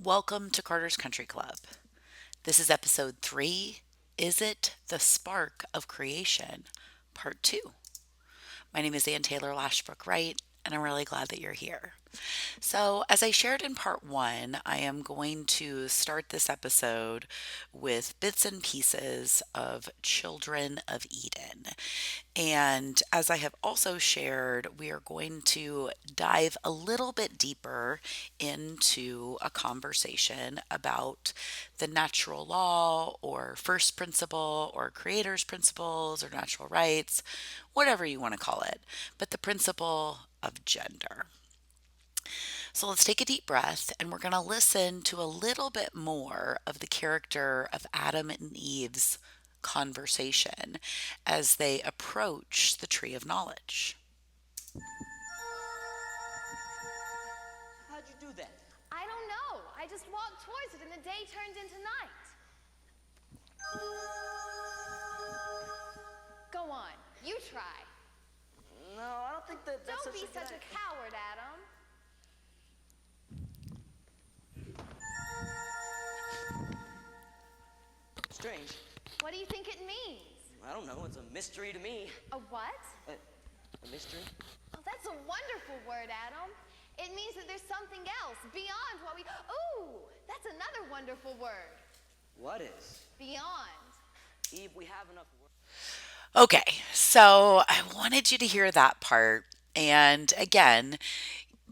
Welcome to Carter's Country Club. This is episode 3. Is it the spark of creation? Part 2. My name is Ann Taylor Lashbrook-Wright, and I'm really glad that you're here. So, as I shared in part 1, I am going to start this episode with bits and pieces of Children of Eden. And as I have also shared, we are going to dive a little bit deeper into a conversation about the natural law or first principle or creator's principles or natural rights, whatever you want to call it, but the principle of gender. So let's take a deep breath and we're going to listen to a little bit more of the character of Adam and Eve's conversation as they approach the tree of knowledge. How'd you do that? I don't know. I just walked towards it and the day turned into night. Go on. You try. No, I don't think that's Don't be such a such good a coward, Adam. Strange. What do you think it means? I don't know. It's a mystery to me. A what? A mystery? Oh, that's a wonderful word, Adam. It means that there's something else beyond what we... Ooh, that's another wonderful word. What is? Beyond. Eve, we have enough work. Okay, so I wanted you to hear that part. And again,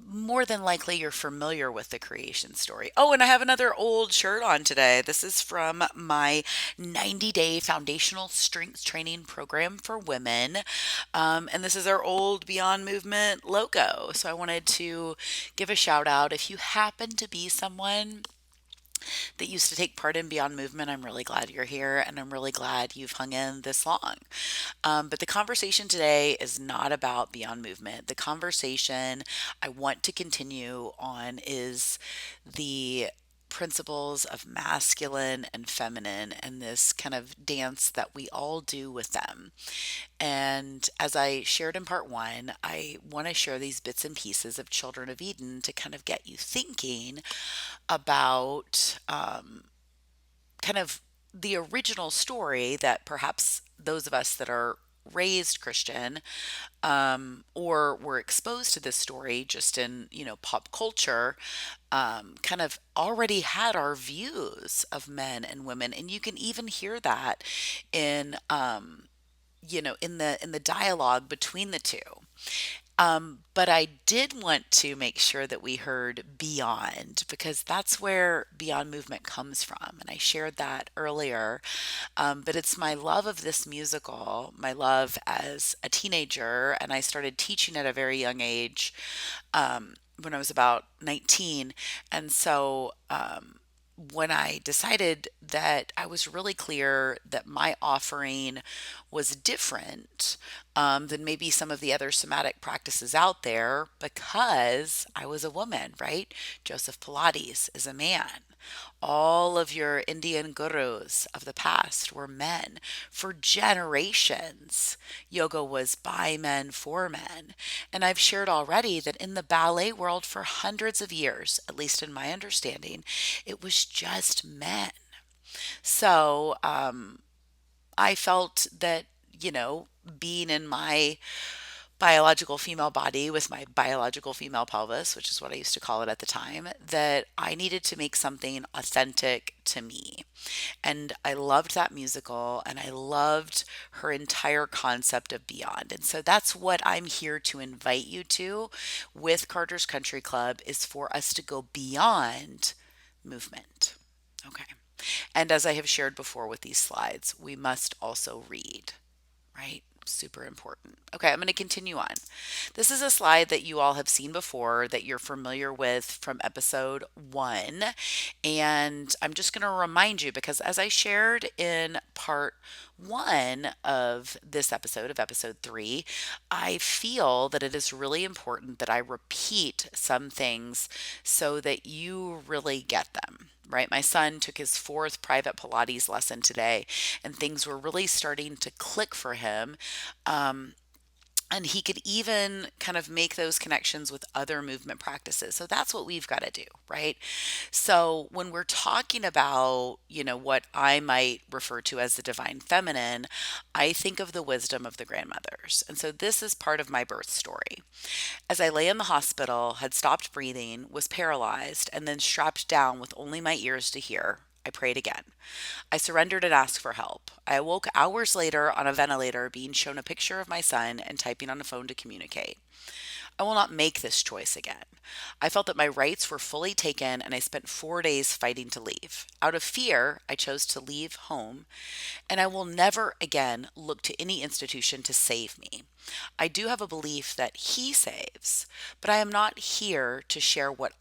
more than likely you're familiar with the creation story. Oh, and I have another old shirt on today. This is from my 90-day foundational strength training program for women. And this is our old Beyond Movement logo. So I wanted to give a shout out. If you happen to be someone that used to take part in Beyond Movement, I'm really glad you're here and I'm really glad you've hung in this long. But the conversation today is not about Beyond Movement. The conversation I want to continue on is the principles of masculine and feminine and this kind of dance that we all do with them. And as I shared in part 1, I want to share these bits and pieces of Children of Eden to kind of get you thinking about kind of the original story that perhaps those of us that are raised Christian or were exposed to this story just in, pop culture, kind of already had our views of men and women. And you can even hear that in, in the dialogue between the two. But I did want to make sure that we heard beyond because that's where Beyond Movement comes from. And I shared that earlier. But it's my love of this musical, my love as a teenager. And I started teaching at a very young age when I was about 19. And so, when I decided that I was really clear that my offering was different than maybe some of the other somatic practices out there because I was a woman, right? Joseph Pilates is a man. All of your Indian gurus of the past were men. For generations, yoga was by men for men. And I've shared already that in the ballet world for hundreds of years, at least in my understanding, it was just men. So I felt that, being in my biological female body with my biological female pelvis, which is what I used to call it at the time, that I needed to make something authentic to me. And I loved that musical and I loved her entire concept of beyond. And so that's what I'm here to invite you to with Carter's Country Club is for us to go beyond movement. Okay. And as I have shared before with these slides, we must also read, right? Super important. Okay, I'm going to continue on. This is a slide that you all have seen before that you're familiar with from episode 1. And I'm just going to remind you because as I shared in part 1 of this episode, of episode 3, I feel that it is really important that I repeat some things so that you really get them. Right? My son took his 4th private Pilates lesson today, and things were really starting to click for him. And he could even kind of make those connections with other movement practices. So that's what we've got to do, right? So when we're talking about, what I might refer to as the divine feminine, I think of the wisdom of the grandmothers. And so this is part of my birth story. As I lay in the hospital, had stopped breathing, was paralyzed, and then strapped down with only my ears to hear, I prayed again. I surrendered and asked for help. I awoke hours later on a ventilator, being shown a picture of my son and typing on a phone to communicate. I will not make this choice again. I felt that my rights were fully taken, and I spent 4 days fighting to leave. Out of fear, I chose to leave home, and I will never again look to any institution to save me. I do have a belief that He saves, but I am not here to share what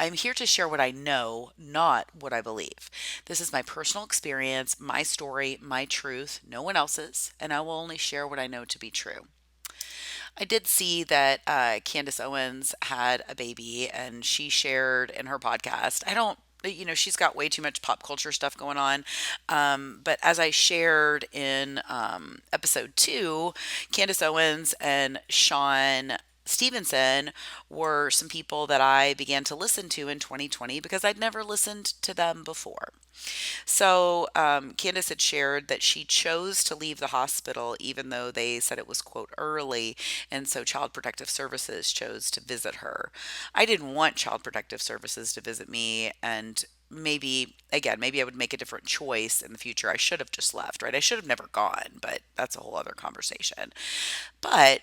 I'm here to share what I know, not what I believe. This is my personal experience, my story, my truth, no one else's, and I will only share what I know to be true. I did see that Candace Owens had a baby, and she shared in her podcast. I don't, she's got way too much pop culture stuff going on. But as I shared in episode 2, Candace Owens and Sean Stevenson were some people that I began to listen to in 2020 because I'd never listened to them before. So, Candace had shared that she chose to leave the hospital even though they said it was, quote, early. And so, Child Protective Services chose to visit her. I didn't want Child Protective Services to visit me. And maybe, again, maybe I would make a different choice in the future. I should have just left, right? I should have never gone, but that's a whole other conversation. But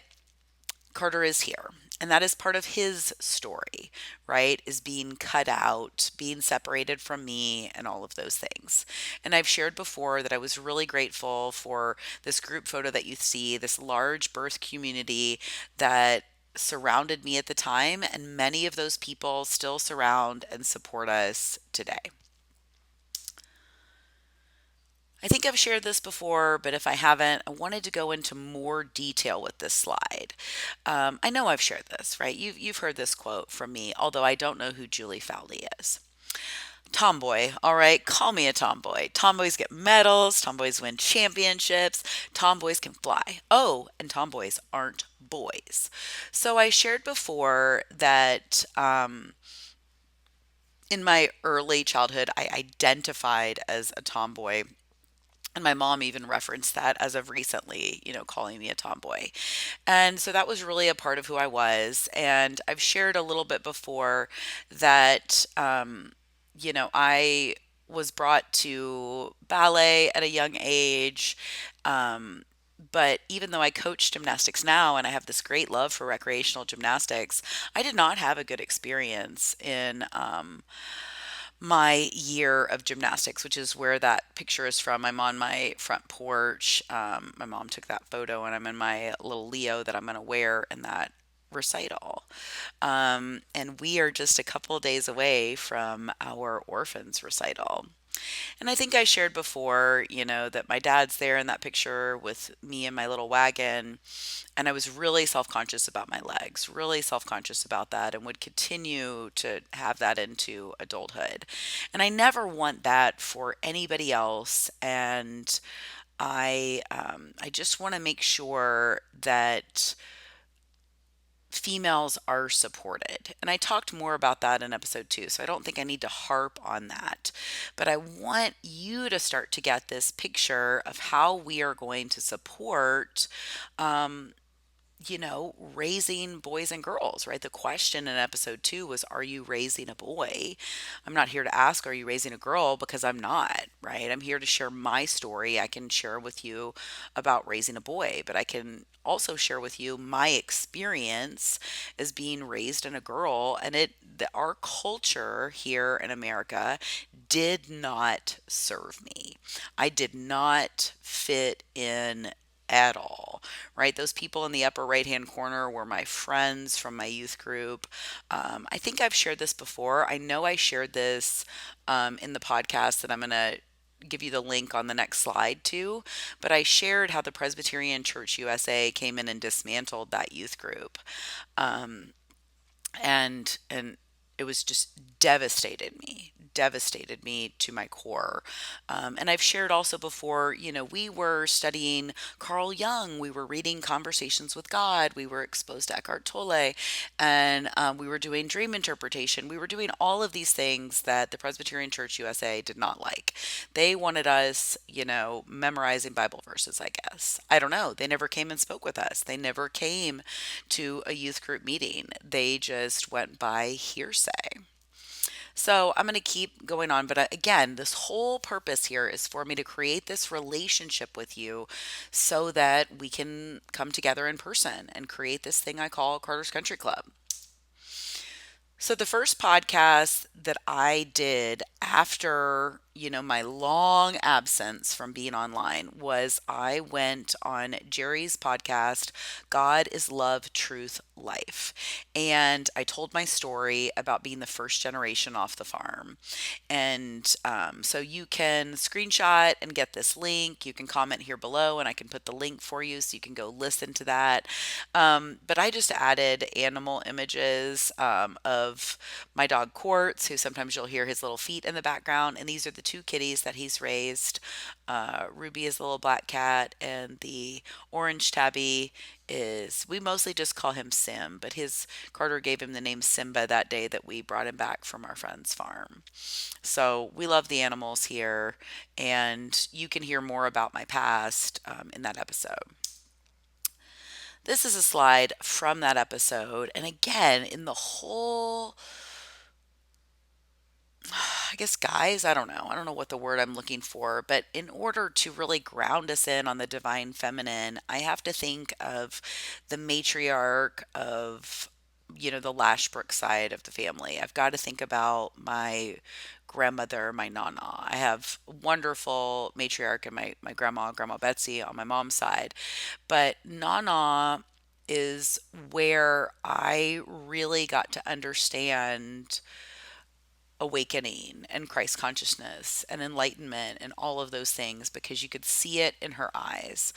Carter is here. And that is part of his story, right? Is being cut out, being separated from me, and all of those things. And I've shared before that I was really grateful for this group photo that you see, this large birth community that surrounded me at the time. And many of those people still surround and support us today. I think I've shared this before, but if I haven't, I wanted to go into more detail with this slide. I know I've shared this, right? You've heard this quote from me, although I don't know who Julie Fowley is. Tomboy, all right, call me a tomboy. Tomboys get medals, tomboys win championships, tomboys can fly. Oh, and tomboys aren't boys. So I shared before that in my early childhood, I identified as a tomboy. And my mom even referenced that as of recently, calling me a tomboy. And so that was really a part of who I was. And I've shared a little bit before that, I was brought to ballet at a young age. Um, but even though I coach gymnastics now and I have this great love for recreational gymnastics, I did not have a good experience in my year of gymnastics, which is where that picture is from. I'm on my front porch. My mom took that photo, and I'm in my little Leo that I'm going to wear in that recital. And we are just a couple of days away from our orphans recital. And I think I shared before, that my dad's there in that picture with me and my little wagon. And I was really self conscious about my legs, really self conscious about that, and would continue to have that into adulthood. And I never want that for anybody else. And I just want to make sure that females are supported. And I talked more about that in episode 2, so I don't think I need to harp on that. But I want you to start to get this picture of how we are going to support um, raising boys and girls, right? The question in episode 2 was, are you raising a boy? I'm not here to ask, are you raising a girl? Because I'm not, right? I'm here to share my story. I can share with you about raising a boy, but I can also share with you my experience as being raised in a girl. And our culture here in America did not serve me. I did not fit in at all, right? Those people in the upper right hand corner were my friends from my youth group. I think I've shared this before. I know I shared this in the podcast that I'm going to give you the link on the next slide too. But I shared how the Presbyterian Church USA came in and dismantled that youth group. Um, and it was just devastated me, devastated me to my core. And I've shared also before, we were studying Carl Jung, we were reading Conversations with God, we were exposed to Eckhart Tolle, and we were doing dream interpretation. We were doing all of these things that the Presbyterian Church USA did not like. They wanted us, memorizing Bible verses, I guess. I don't know. They never came and spoke with us. They never came to a youth group meeting. They just went by hearsay. So I'm going to keep going on. But again, this whole purpose here is for me to create this relationship with you so that we can come together in person and create this thing I call Carter's Country Club. So the first podcast that I did after, my long absence from being online was I went on Jerry's podcast, God is Love, Truth, Life. And I told my story about being the first generation off the farm. And so you can screenshot and get this link. You can comment here below and I can put the link for you so you can go listen to that. But I just added animal images of my dog Quartz, who sometimes you'll hear his little feet in the background. And these are the two kitties that he's raised. Ruby is the little black cat, and the orange tabby is, we mostly just call him Sim, but his Carter gave him the name Simba that day that we brought him back from our friend's farm. So we love the animals here, and you can hear more about my past in that episode. This is a slide from that episode. And again, in the whole, I guess, guys, I don't know. I don't know what the word I'm looking for, but in order to really ground us in on the divine feminine, I have to think of the matriarch of, the Lashbrook side of the family. I've got to think about my grandmother, my nana. I have wonderful matriarch and my Grandma Betsy on my mom's side. But nana is where I really got to understand awakening and Christ consciousness and enlightenment and all of those things because you could see it in her eyes.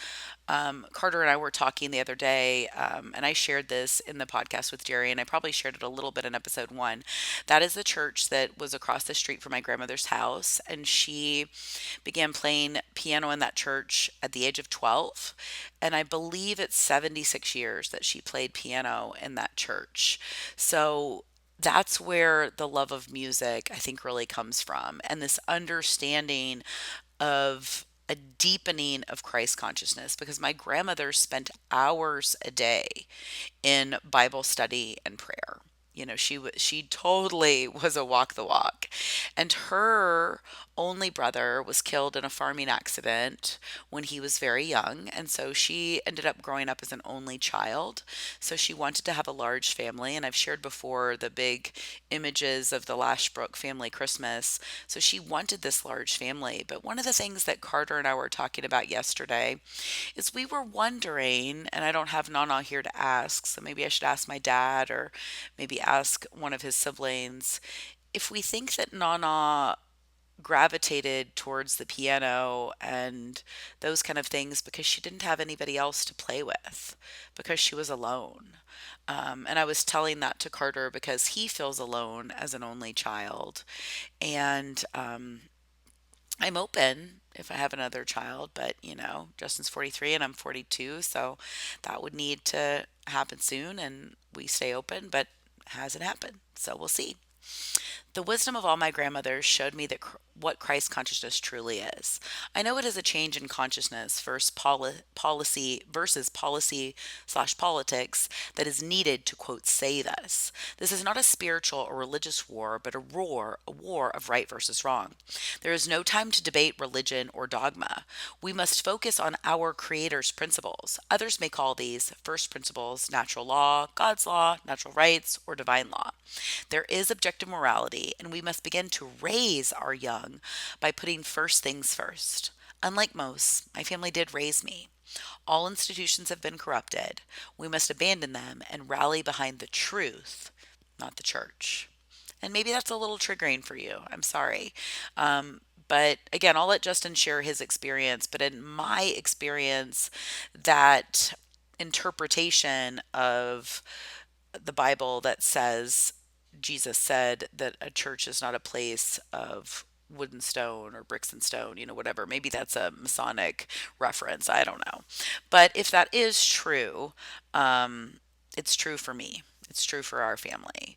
Carter and I were talking the other day, and I shared this in the podcast with Jerry, and I probably shared it a little bit in episode one. That is the church that was across the street from my grandmother's house, and she began playing piano in that church at the age of 12. And I believe it's 76 years that she played piano in that church. So that's where the love of music, I think, really comes from. And this understanding of a deepening of Christ consciousness because my grandmother spent hours a day in Bible study and prayer. She totally was a walk the walk. And her only brother was killed in a farming accident when he was very young. And so she ended up growing up as an only child. So she wanted to have a large family. And I've shared before the big images of the Lashbrook family Christmas. So she wanted this large family. But one of the things that Carter and I were talking about yesterday is we were wondering, and I don't have Nana here to ask, so maybe I should ask my dad or maybe ask one of his siblings if we think that Nana gravitated towards the piano and those kind of things because she didn't have anybody else to play with, because she was alone. And I was telling that to Carter because he feels alone as an only child. And I'm open if I have another child, but Justin's 43 and I'm 42, so that would need to happen soon and we stay open, but hasn't happened. So we'll see. The wisdom of all my grandmothers showed me what Christ consciousness truly is. I know it is a change in consciousness versus policy slash politics that is needed to quote say this. This is not a spiritual or religious war, but a war of right versus wrong. There is no time to debate religion or dogma. We must focus on our Creator's principles. Others may call these first principles natural law, God's law, natural rights, or divine law. There is objective morality, and we must begin to raise our young by putting first things first. Unlike most, my family did raise me. All institutions have been corrupted. We must abandon them and rally behind the truth, not the church. And maybe that's a little triggering for you. I'm sorry. But again, I'll let Justin share his experience. But in my experience, that interpretation of the Bible that says Jesus said that a church is not a place of wood and stone or bricks and stone, whatever. Maybe that's a Masonic reference. I don't know. But if that is true, it's true for me. It's true for our family.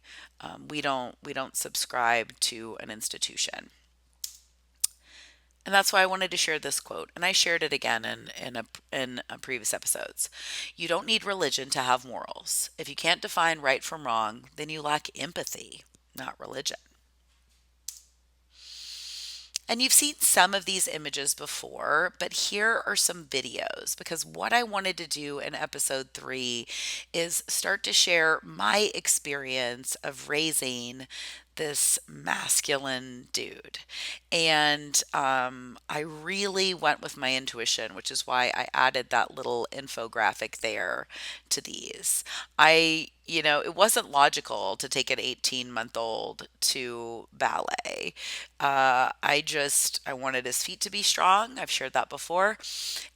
We don't subscribe to an institution. And that's why I wanted to share this quote. And I shared it again in previous episodes. You don't need religion to have morals. If you can't define right from wrong, then you lack empathy, not religion. And you've seen some of these images before, but here are some videos because what I wanted to do in episode 3 is start to share my experience of raising this masculine dude. And I really went with my intuition, which is why I added that little infographic there to these. It wasn't logical to take an 18-month-old to ballet. I wanted his feet to be strong. I've shared that before.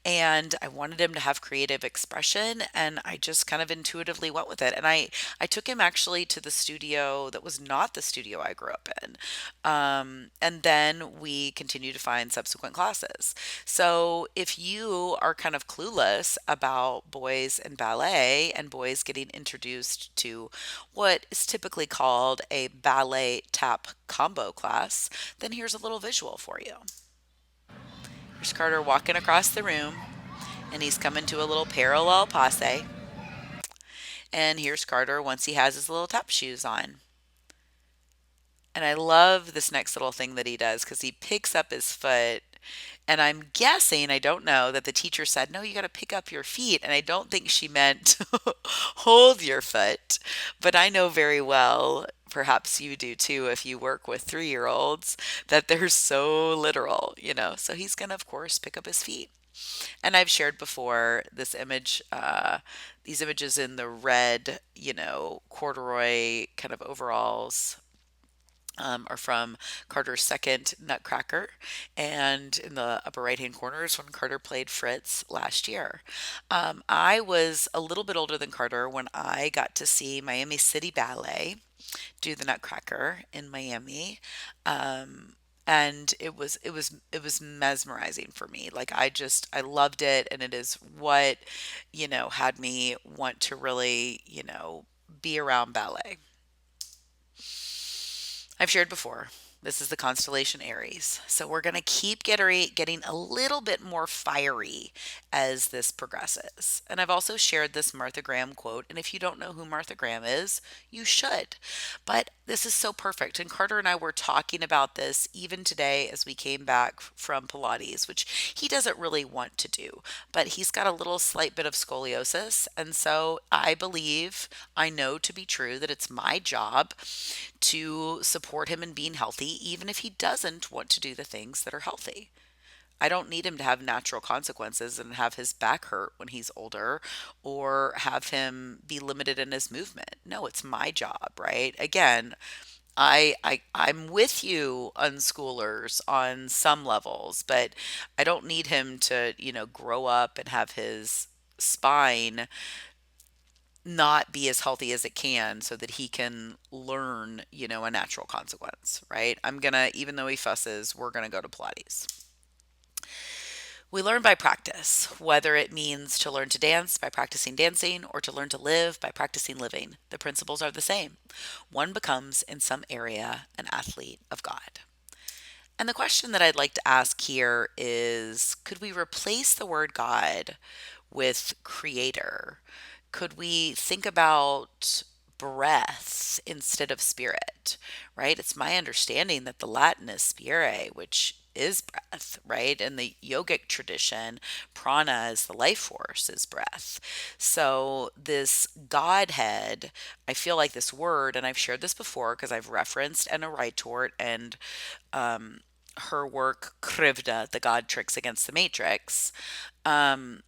And I wanted him to have creative expression. And I just kind of intuitively went with it. And I took him actually to the studio that was not the studio I grew up in. And then we continued to find subsequent classes. So if you are kind of clueless about boys and ballet and boys getting introduced to what is typically called a ballet tap combo class, then here's a little visual for you. Here's Carter walking across the room, and he's coming to a little parallel passe. And here's Carter once he has his little tap shoes on. And I love this next little thing that he does because he picks up his foot. And I'm guessing, I don't know, that the teacher said, no, you got to pick up your feet. And I don't think she meant hold your foot. But I know very well, perhaps you do too, if you work with 3-year-olds, that they're so literal. So he's going to, of course, pick up his feet. And I've shared before this image, these images in the red, corduroy kind of overalls are from Carter's second Nutcracker. And in the upper right hand corner is when Carter played Fritz last year. I was a little bit older than Carter when I got to see Miami City Ballet do the Nutcracker in Miami. And it was mesmerizing for me. Like I loved it, and it is what had me want to really be around ballet. I've shared before. This is the constellation Aries. So we're going to keep getting a little bit more fiery as this progresses. And I've also shared this Martha Graham quote. And if you don't know who Martha Graham is, you should. But this is so perfect. And Carter and I were talking about this even today as we came back from Pilates, which he doesn't really want to do. But he's got a little slight bit of scoliosis. And so I know to be true that it's my job to support him in being healthy, even if he doesn't want to do the things that are healthy. I don't need him to have natural consequences and have his back hurt when he's older or have him be limited in his movement. No, it's my job, right? Again, I'm with you unschoolers on some levels, but I don't need him to, grow up and have his spine not be as healthy as it can so that he can learn, a natural consequence, right? Even though he fusses, we're gonna go to Pilates. We learn by practice, whether it means to learn to dance by practicing dancing or to learn to live by practicing living. The principles are the same. One becomes, in some area, an athlete of God. And the question that I'd like to ask here is, could we replace the word God with creator? Could we think about breath instead of spirit, right? It's my understanding that the Latin is spire, which is breath, right? In the yogic tradition, prana is the life force, is breath. So this Godhead, I feel like this word, and I've shared this before because I've referenced Anna Wright and her work Krivda, the God Tricks Against the Matrix. Um,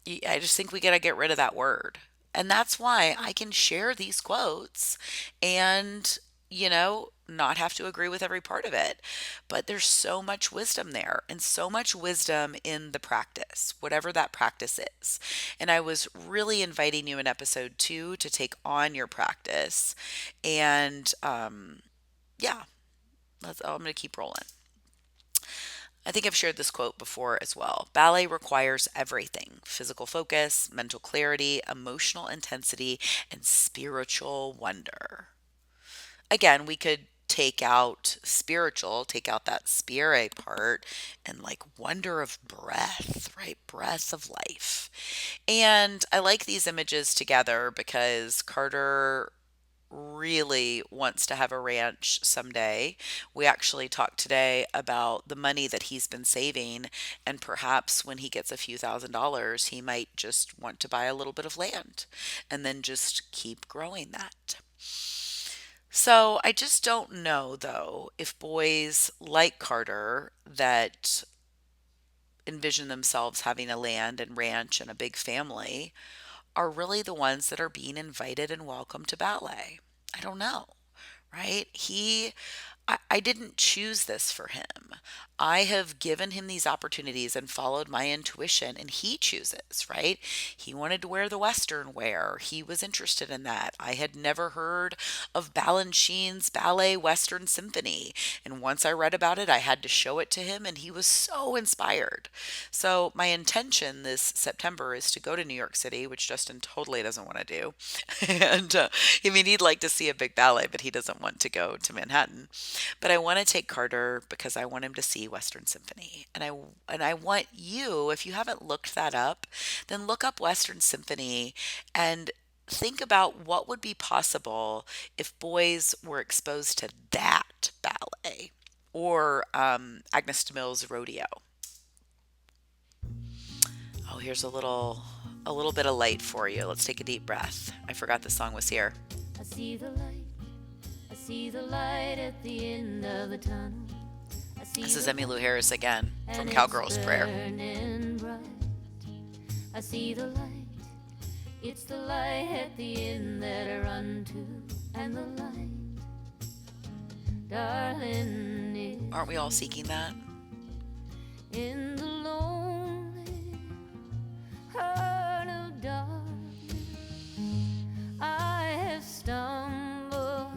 I just think we got to get rid of that word. And that's why I can share these quotes and, not have to agree with every part of it, but there's so much wisdom there and so much wisdom in the practice, whatever that practice is. And I was really inviting you in episode 2 to take on your practice. And yeah, I'm going to keep rolling. I think I've shared this quote before as well. Ballet requires everything: physical focus, mental clarity, emotional intensity, and spiritual wonder. Again, we could take out spiritual, take out that spirit part, and like wonder of breath, right? Breath of life. And I like these images together because Carter really wants to have a ranch someday. We actually talked today about the money that he's been saving, and perhaps when he gets a few $1,000s, he might just want to buy a little bit of land and then just keep growing that. So I just don't know, though, if boys like Carter that envision themselves having a land and ranch and a big family are really the ones that are being invited and welcomed to ballet. I don't know, right? I didn't choose this for him. I have given him these opportunities and followed my intuition, and he chooses, right? He wanted to wear the Western wear. He was interested in that. I had never heard of Balanchine's Ballet Western Symphony. And once I read about it, I had to show it to him, and he was so inspired. So, my intention this September is to go to New York City, which Justin totally doesn't want to do. And I mean, he'd like to see a big ballet, but he doesn't want to go to Manhattan. But I want to take Carter because I want him to see Western Symphony. And I want you, if you haven't looked that up, then look up Western Symphony and think about what would be possible if boys were exposed to that ballet or Agnes de Mille's Rodeo. Oh, here's a little bit of light for you. Let's take a deep breath. I forgot the song was here. I see the light. I see the light at the end of the tunnel. I see This is the Emmylou Harris again from and it's Cowgirl's Prayer. burning bright. I see the light. It's the light at the end that I run to, and the light, darling, is Aren't we all seeking that? in the lonely heart of darkness. I have stumbled.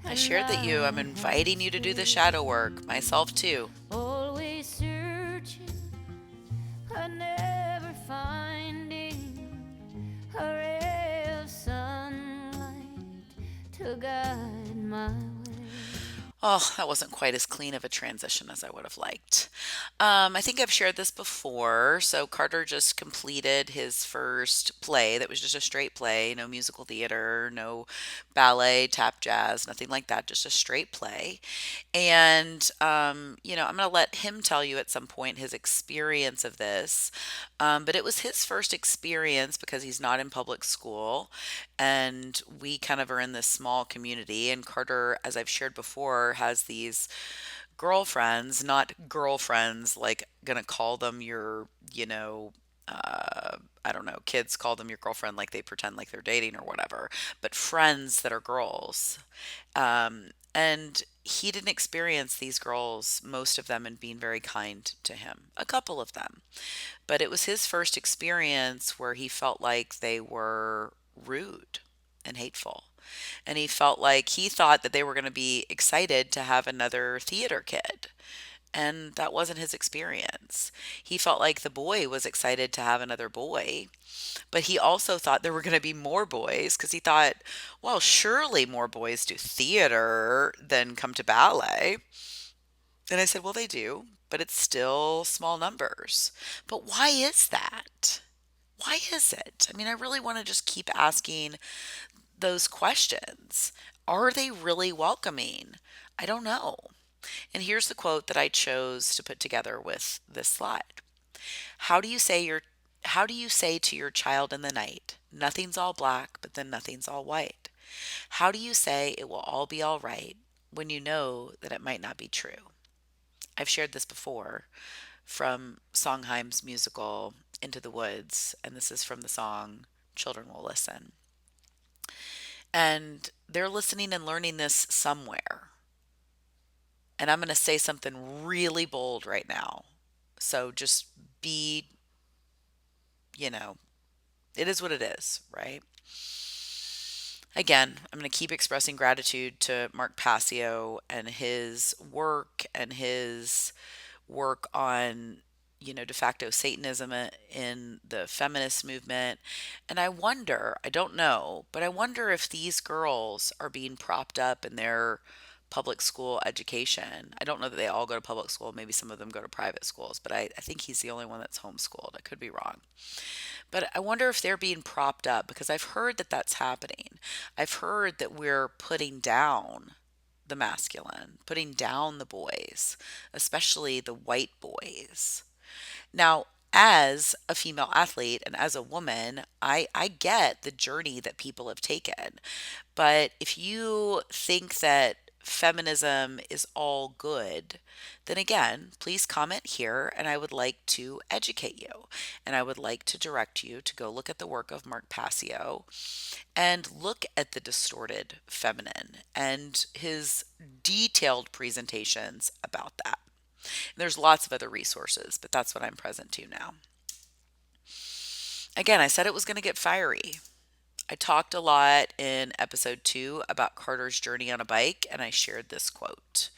I shared that I'm inviting you to do the shadow work, myself too. Always searching, but never finding a ray of sunlight to guide my way. Oh, that wasn't quite as clean of a transition as I would have liked. I think I've shared this before. So Carter just completed his first play that was just a straight play, no musical theater, no ballet, tap jazz, nothing like that, just a straight play. And, I'm going to let him tell you at some point his experience of this. But it was his first experience because he's not in public school. And we kind of are in this small community. And Carter, as I've shared before, has these girlfriends, not girlfriends, like gonna call them your, I don't know, kids call them your girlfriend like they pretend like they're dating or whatever, but friends that are girls. And he didn't experience these girls, most of them, in being very kind to him, a couple of them. But it was his first experience where he felt like they were rude and hateful. And he felt like he thought that they were going to be excited to have another theater kid. And that wasn't his experience. He felt like the boy was excited to have another boy, but he also thought there were going to be more boys because he thought, well, surely more boys do theater than come to ballet. And I said, well, they do, but it's still small numbers. But why is that? Why is it? I mean, I really want to just keep asking those questions. Are they really welcoming? I don't know. And here's the quote that I chose to put together with this slide. How do you say your how do you say to your child in the night, nothing's all black, but then nothing's all white? How do you say it will all be all right when you know that it might not be true? I've shared this before from Sondheim's musical Into the Woods, and this is from the song Children Will Listen. And they're listening and learning this somewhere. And I'm going to say something really bold right now. So just be, you know, it is what it is, right? Again, I'm going to keep expressing gratitude to Mark Passio and his work on, de facto Satanism in the feminist movement. And I wonder, I don't know, but I wonder if these girls are being propped up in their public school education. I don't know that they all go to public school. Maybe some of them go to private schools, but I think he's the only one that's homeschooled. I could be wrong. But I wonder if they're being propped up because I've heard that that's happening. I've heard that we're putting down the masculine, putting down the boys, especially the white boys. Now, as a female athlete and as a woman, I get the journey that people have taken. But if you think that feminism is all good, then again, please comment here and I would like to educate you. And I would like to direct you to go look at the work of Mark Passio and look at the distorted feminine and his detailed presentations about that. There's lots of other resources, but that's what I'm present to now. Again, I said it was going to get fiery. I talked a lot in episode 2 about Carter's journey on a bike, and I shared this quote.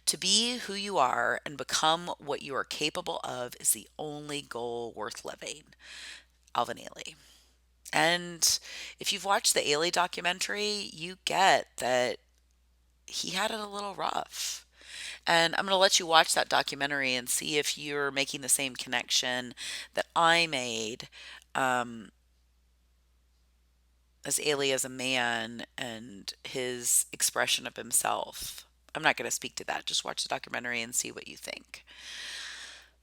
To be who you are and become what you are capable of is the only goal worth living. Alvin Ailey. And if you've watched the Ailey documentary, you get that he had it a little rough. And I'm going to let you watch that documentary and see if you're making the same connection that I made um, as Ailey as a man and his expression of himself. I'm not going to speak to that. Just watch the documentary and see what you think.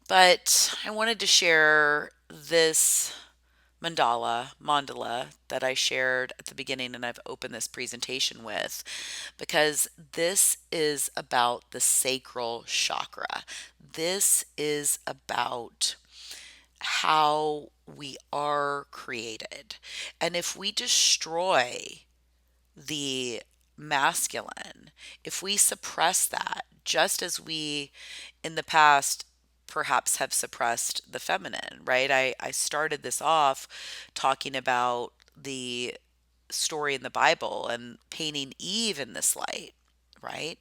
But I wanted to share this mandala that I shared at the beginning and I've opened this presentation with because this is about the sacral chakra. This is about how we are created. And if we destroy the masculine, if we suppress that, just as we in the past perhaps have suppressed the feminine, right? I started this off talking about the story in the Bible and painting Eve in this light, right?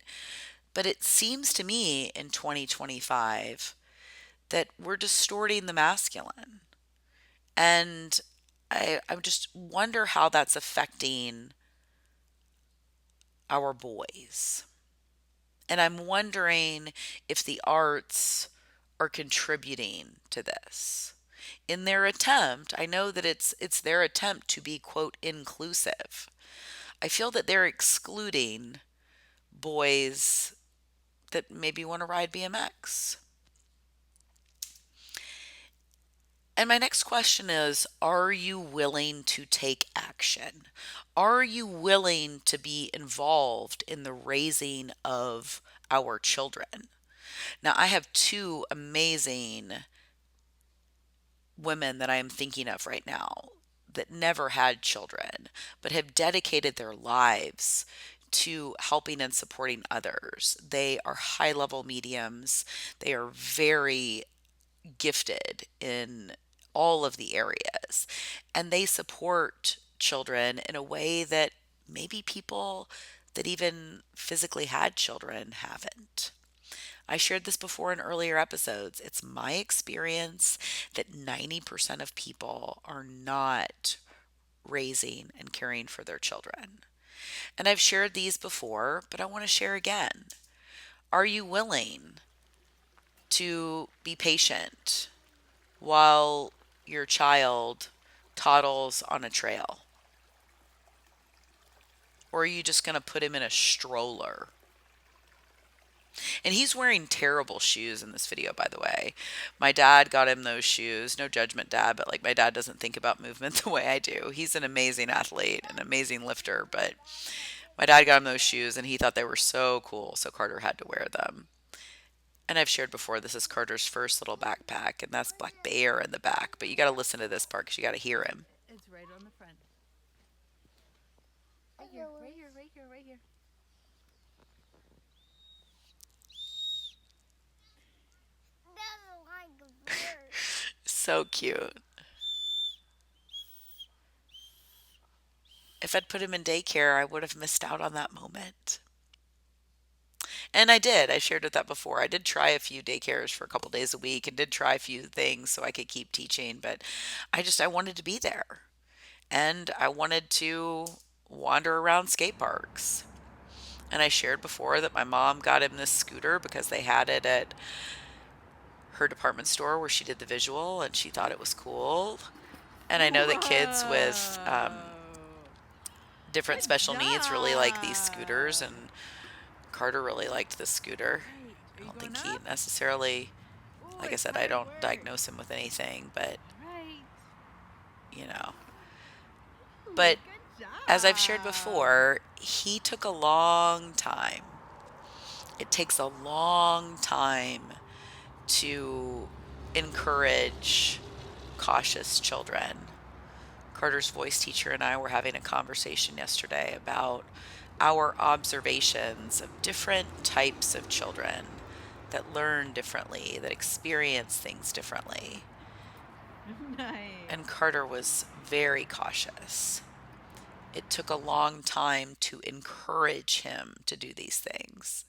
But it seems to me in 2025 that we're distorting the masculine. And I just wonder how that's affecting our boys. And I'm wondering if the arts are contributing to this. In their attempt, I know that it's their attempt to be quote inclusive. I feel that they're excluding boys that maybe want to ride BMX. And my next question is, are you willing to take action? Are you willing to be involved in the raising of our children? Now, I have two amazing women that I am thinking of right now that never had children, but have dedicated their lives to helping and supporting others. They are high level mediums. They are very gifted in all of the areas, and they support children in a way that maybe people that even physically had children haven't. I shared this before in earlier episodes. It's my experience that 90% of people are not raising and caring for their children. And I've shared these before, but I want to share again. Are you willing to be patient while your child toddles on a trail? Or are you just going to put him in a stroller? And he's wearing terrible shoes in this video, by the way. My dad got him those shoes. No judgment, Dad, but like my dad doesn't think about movement the way I do. He's an amazing athlete, an amazing lifter, but my dad got him those shoes and he thought they were so cool, so Carter had to wear them. And I've shared before, this is Carter's first little backpack, and that's Black Bear in the back. But you got to listen to this part because you got to hear him. It's right on the front. Right here, right here, right here, right here. So cute. If I'd put him in daycare, I would have missed out on that moment. And I did. I shared with that before. I did try a few daycares for a couple days a week and did try a few things so I could keep teaching, but I wanted to be there. And I wanted to wander around skate parks. And I shared before that my mom got him this scooter because they had it at her department store where she did the visual and she thought it was cool. And I know that kids with Whoa. different Good special needs really like these scooters, job. and Carter really liked this scooter. Right. Are I you don't going think he up? necessarily, like I Good. said, I Hard don't work. diagnose him with anything, but Right. you know. Ooh, But good as I've shared job. before, he took a long time. It takes a long time to encourage cautious children. Carter's voice teacher and I were having a conversation yesterday about our observations of different types of children that learn differently, that experience things differently. Nice. And Carter was very cautious. It took a long time to encourage him to do these things.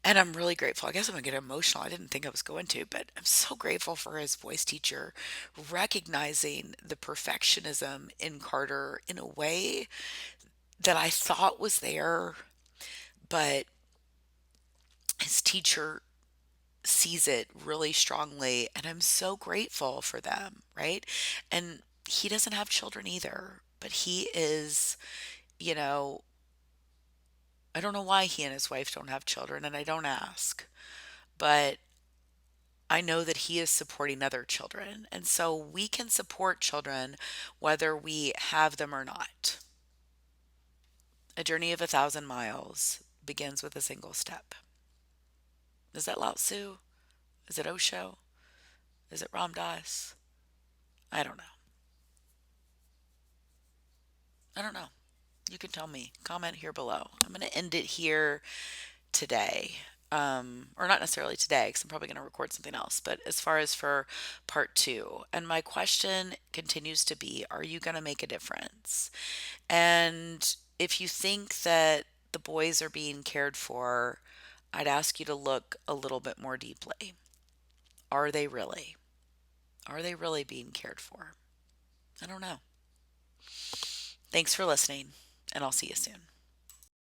And I'm really grateful. I guess I'm going to get emotional. I didn't think I was going to, but I'm so grateful for his voice teacher recognizing the perfectionism in Carter in a way that I thought was there, but his teacher sees it really strongly. And I'm so grateful for them, right? And he doesn't have children either, but he is, you know, I don't know why he and his wife don't have children, and I don't ask, but I know that he is supporting other children. And so we can support children whether we have them or not. A journey of 1,000 miles begins with a single step. Is that Lao Tzu? Is it Osho? Is it Ram Dass? I don't know. I don't know. You can tell me. Comment here below. I'm going to end it here today. Or not necessarily today, because I'm probably going to record something else, but as far as for part two. And my question continues to be, are you going to make a difference? And if you think that the boys are being cared for, I'd ask you to look a little bit more deeply. Are they really? Are they really being cared for? I don't know. Thanks for listening, and I'll see you soon.